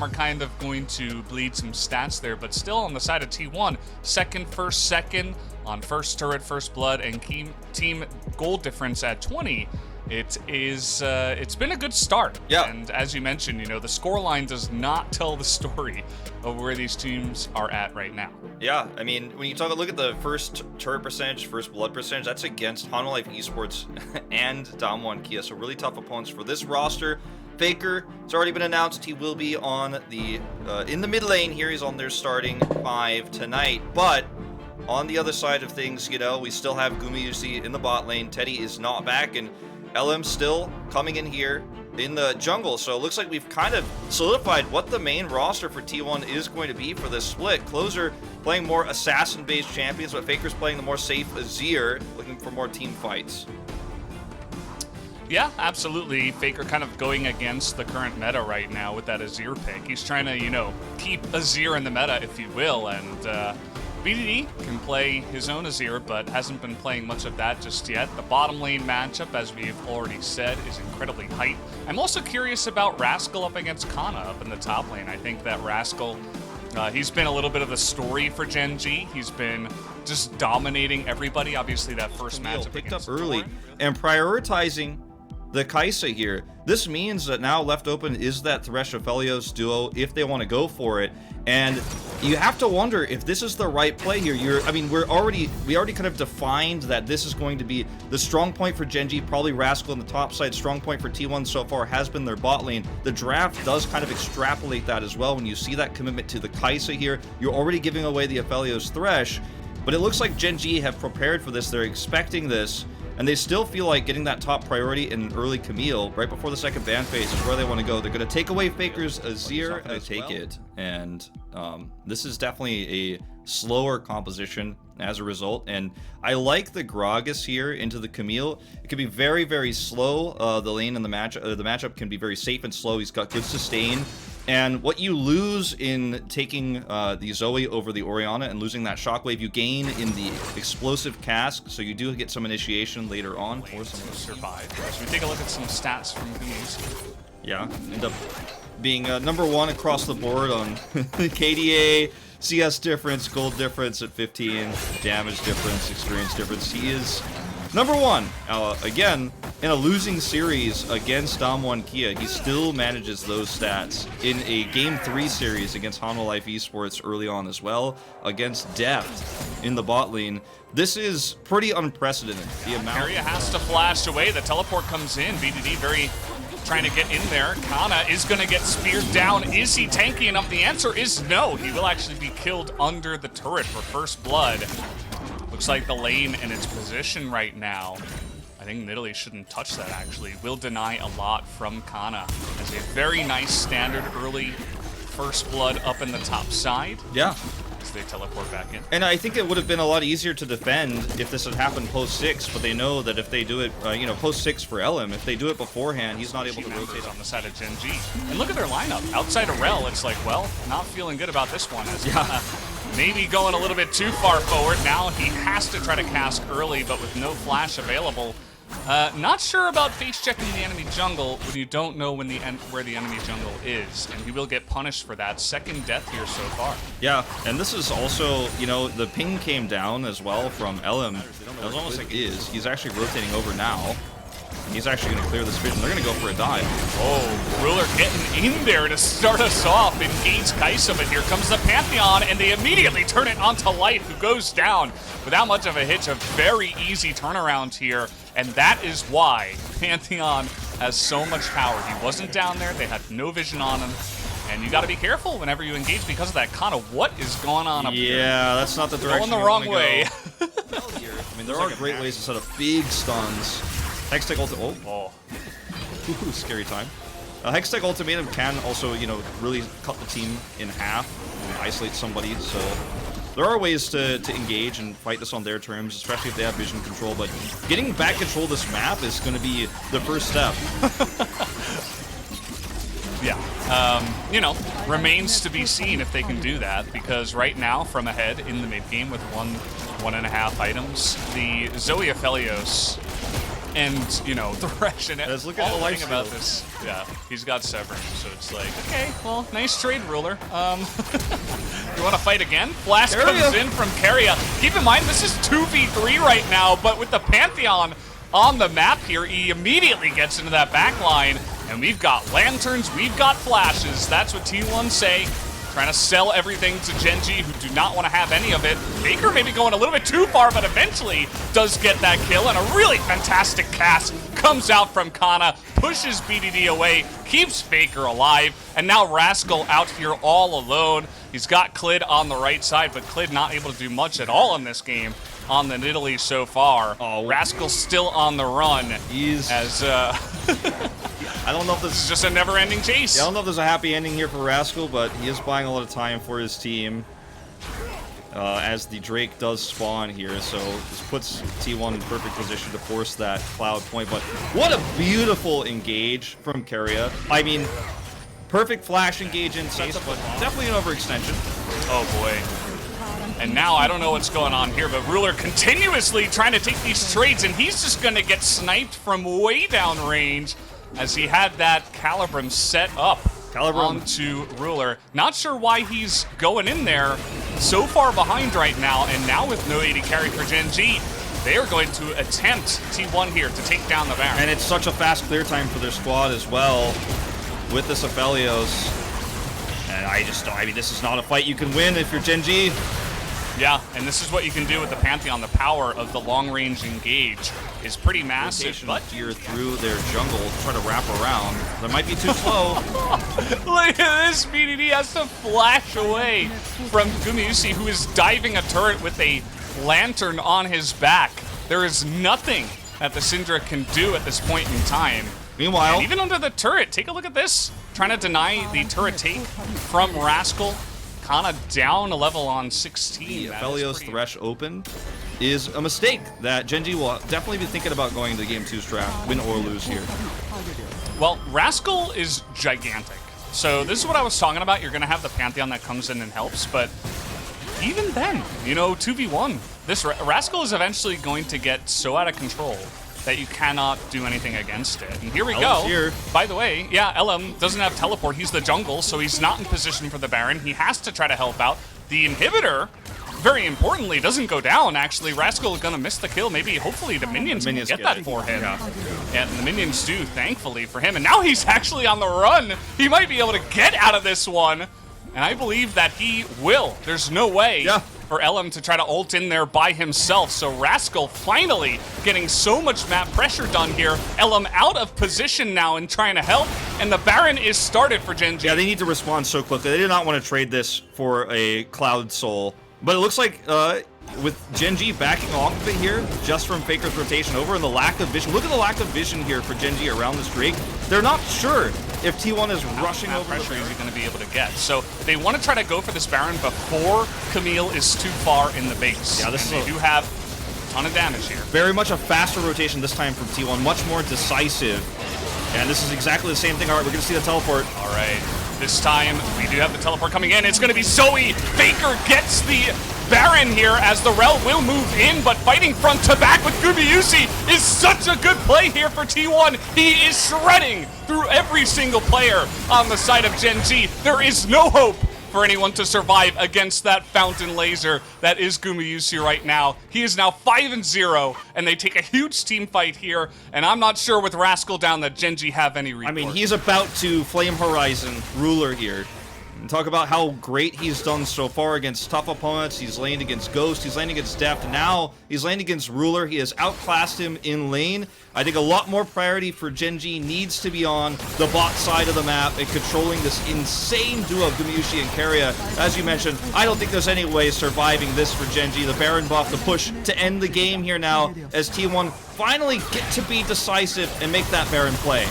them are kind of going to bleed some stats there, but still on the side of T1, second, first, second on first turret, first blood, and team goal difference at 20. It's been a good start. Yeah. And as you mentioned, you know, the scoreline does not tell the story of where these teams are at right now. Yeah, I mean, when you look at the first turret percentage, first blood percentage, that's against Hanwha Life Esports and Damwon Kia. So really tough opponents for this roster. Faker, it's already been announced he will be on the in the mid lane here. He's on their starting 5 tonight. But on the other side of things, you know, we still have Gumayusi in the bot lane. Teddy is not back, and LM still coming in here in the jungle. So it looks like we've kind of solidified what the main roster for T1 is going to be for this split. Closer playing more assassin-based champions, but Faker's playing the more safe Azir, looking for more team fights. Yeah, absolutely. Faker kind of going against the current meta right now with that Azir pick. He's trying to, you know, keep Azir in the meta, if you will, and BDD can play his own Azir, but hasn't been playing much of that just yet. The bottom lane matchup, as we've already said, is incredibly hype. I'm also curious about Rascal up against Kana up in the top lane. I think that Rascal, he's been a little bit of a story for Gen G. He's been just dominating everybody. Obviously, that first matchup picked up against early Thor. and prioritizing the Kai'Sa here. This means that now left open is that Thresh Aphelios duo if they want to go for it. And you have to wonder if this is the right play here. I mean, we already kind of defined that this is going to be the strong point for Gen G, probably Rascal on the top side. Strong point for T1 so far has been their bot lane. The draft does kind of extrapolate that as well. When you see that commitment to the Kai'Sa here, you're already giving away the Aphelios Thresh. But it looks like Gen G have prepared for this. They're expecting this. And they still feel like getting that top priority in early Camille, right before the second ban phase, is where they want to go. They're going to take away Faker's Azir and take it. And this is definitely a slower composition as a result. And I like the Gragas here into the Camille. It can be very, very slow. The lane and the matchup can be very safe and slow. He's got good sustain. And what you lose in taking the Zoe over the Orianna and losing that shockwave, you gain in the explosive cask, so you do get some initiation later on. Or some to survive. So we take a look at some stats from Gumayusi. Yeah, end up being number 1 across the board on KDA, CS difference, gold difference at 15, damage difference, experience difference. He is number 1. Again, in a losing series against Damwon Kia, he still manages those stats. In a Game 3 series against Hanwha Life Esports early on as well, against Deft in the bot lane. This is pretty unprecedented. The amount Area has to flash away. The teleport comes in. BDD very trying to get in there. Kana is going to get speared down. Is he tanky enough? The answer is no. He will actually be killed under the turret for first blood. Looks like the lane and its position right now, I think Nidalee shouldn't touch that actually, will deny a lot from Kana. As a very nice standard early first blood up in the top side. Yeah. As they teleport back in. And I think it would have been a lot easier to defend if this had happened post 6, but they know that if they do it, you know, post 6 for LM, if they do it beforehand, he's not able to rotate on the side of Gen G. And look at their lineup. Outside of Rel, it's like, well, not feeling good about this one. As maybe going a little bit too far forward. Now he has to try to cask early, but with no flash available. Not sure about face checking the enemy jungle when you don't know when where the enemy jungle is, and he will get punished for that. Second death here so far. Yeah, and this is also, you know, the ping came down as well from LM. It was almost like he's actually rotating over now. And he's actually going to clear this vision. They're going to go for a dive. Oh, Ruler getting in there to start us off. Engage Kai'Sa, but here comes the Pantheon, and they immediately turn it onto Light, who goes down without much of a hitch. A very easy turnaround here, and that is why Pantheon has so much power. He wasn't down there. They had no vision on him. And you got to be careful whenever you engage because of that. Kana, what is going on up here? Yeah, that's not the direction. Going the wrong way. I mean, there are great ways to set up big stuns. Hextech Ultimatum. Oh. Ooh, scary time. Hextech Ultimatum can also, you know, really cut the team in half and isolate somebody. So there are ways to engage and fight this on their terms, especially if they have vision control. But getting back control of this map is going to be the first step. Yeah. You know, remains to be seen if they can do that, because right now, from ahead in the mid game with 1.5 items, the Zoe Aphelios and, you know, Thresh and Let's look at the life about steal. this. Yeah, he's got Severn, so it's like, okay, well, nice trade, Ruler. You want to fight again? Flash comes in from Keria. Keep in mind, this is 2v3 right now, but with the Pantheon on the map here, he immediately gets into that back line, and we've got lanterns, we've got flashes. That's what T1 say. Trying to sell everything to Gen G, who do not want to have any of it. Faker maybe going a little bit too far, but eventually does get that kill, and a really fantastic cast comes out from Kana, pushes BDD away, keeps Faker alive, and now Rascal out here all alone. He's got Clid on the right side, but Clid not able to do much at all in this game on the Nidalee so far. Oh, Rascal still on the run. He's... As, I don't know if this is just a never-ending chase. Yeah, I don't know if there's a happy ending here for Rascal, but he is buying a lot of time for his team as the Drake does spawn here. So this puts T1 in perfect position to force that Cloud point. But what a beautiful engage from Keria. I mean, perfect flash engage in chase, but definitely an overextension. Oh boy. And now I don't know what's going on here, but Ruler continuously trying to take these trades, and he's just going to get sniped from way down range as he had that Calibrum set up onto Ruler. Not sure why he's going in there so far behind right now, and now with no AD carry for Gen G, they are going to attempt T1 here to take down the Baron. And it's such a fast clear time for their squad as well with this Aphelios. And I mean, this is not a fight you can win if you're Gen G. Yeah, and this is what you can do with the Pantheon. The power of the long-range engage is pretty massive. But here through their jungle, try to wrap around. That might be too slow. Look at this, BDD has to flash away from Gumayusi, who is diving a turret with a lantern on his back. There is nothing that the Syndra can do at this point in time. Meanwhile, and even under the turret, take a look at this. Trying to deny the turret take from Rascal. Kana down a level on 16. The Aphelios Thresh open is a mistake that Gen G will definitely be thinking about going to Game 2's draft, win or lose here. Well, Rascal is gigantic. So this is what I was talking about. You're going to have the Pantheon that comes in and helps, but even then, you know, 2v1, this Rascal is eventually going to get so out of control that you cannot do anything against it. And here we go. Here. By the way, yeah, LM doesn't have teleport. He's the jungle, so he's not in position for the Baron. He has to try to help out. The inhibitor, very importantly, doesn't go down, actually. Rascal is going to miss the kill. Maybe, hopefully, the minions can get that for him. Yeah, and the minions do, thankfully, for him. And now he's actually on the run. He might be able to get out of this one. And I believe that he will. There's no way for LM to try to ult in there by himself. So Rascal finally getting so much map pressure done here. LM out of position now and trying to help. And the Baron is started for Gen G. Yeah, they need to respond so quickly. They did not want to trade this for a Cloud Soul. But it looks like with Gen G backing off of it here, just from Faker's rotation over, and the lack of vision. Look at the lack of vision here for Gen G around this Drake. They're not sure if T1 is rushing over pressure is he going to be able to get. So they want to try to go for this Baron before Camille is too far in the base. Yeah, this and they do have a ton of damage here. Very much a faster rotation this time from T1, much more decisive. And this is exactly the same thing. All right, we're going to see the teleport. All right, this time we do have the teleport coming in. It's going to be Zoe. Faker gets the Baron here as the Rel will move in, but fighting front to back with Gumayusi is such a good play here for T1. He is shredding through every single player on the side of Gen G. There is no hope for anyone to survive against that fountain laser that is Gumayusi right now. He is now 5-0, and they take a huge team fight here, and I'm not sure with Rascal down that Gen G have any recourse. I mean, he's about to Flame Horizon Ruler here. And talk about how great he's done so far against tough opponents. He's laned against Ghost, he's laned against Deft, now he's laned against Ruler. He has outclassed him in lane. I think a lot more priority for Gen G needs to be on the bot side of the map and controlling this insane duo of Gumayusi and Keria. As you mentioned, I don't think there's any way surviving this for Gen G. The Baron buff, the push to end the game here now as T1 finally get to be decisive and make that Baron play.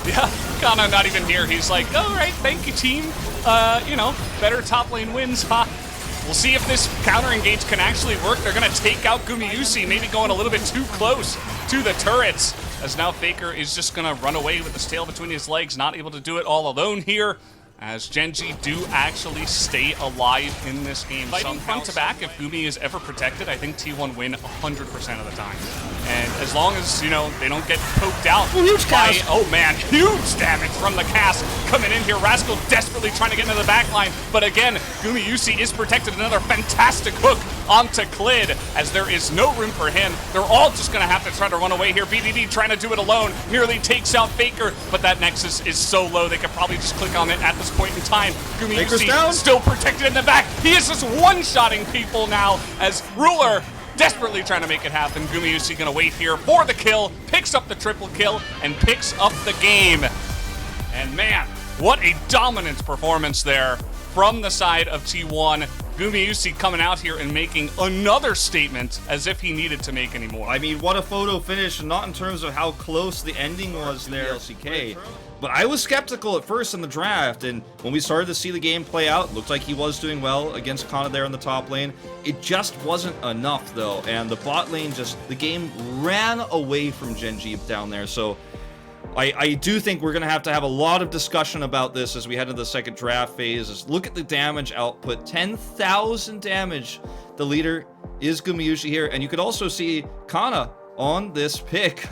Yeah, Kana not even here. He's like, all right, thank you, team. You know, better top lane wins, huh? We'll see if this counter engage can actually work. They're going to take out Gumayusi, maybe going a little bit too close to the turrets, as now Faker is just going to run away with his tail between his legs, not able to do it all alone here. as Gen G do actually stay alive in this game. Fighting front to back, if Gumi is ever protected, I think T1 win 100% of the time. And as long as, you know, they don't get poked out by, oh man, huge damage from the cast coming in here. Rascal desperately trying to get into the back line, but again, Gumayusi is protected. Another fantastic hook onto Clid, as there is no room for him. They're all just gonna have to try to run away here. BDD trying to do it alone, nearly takes out Faker, but that Nexus is so low, they could probably just click on it at this point in time. Gumayusi still protected in the back. He is just one-shotting people now, as Ruler desperately trying to make it happen. Gumayusi gonna wait here for the kill, picks up the triple kill, and picks up the game. And man, what a dominant performance there from the side of T1. Gumayusi coming out here and making another statement as if he needed to make any more. I mean, what a photo finish, not in terms of how close the ending was there, LCK. But I was skeptical at first in the draft, and when we started to see the game play out, it looked like he was doing well against Kana there in the top lane. It just wasn't enough, though, and the bot lane the game ran away from Gen G down there, so I do think we're going to have a lot of discussion about this as we head into the second draft phase. Look at the damage output, 10,000 damage. The leader is Gumayusi here, and you could also see Kana on this pick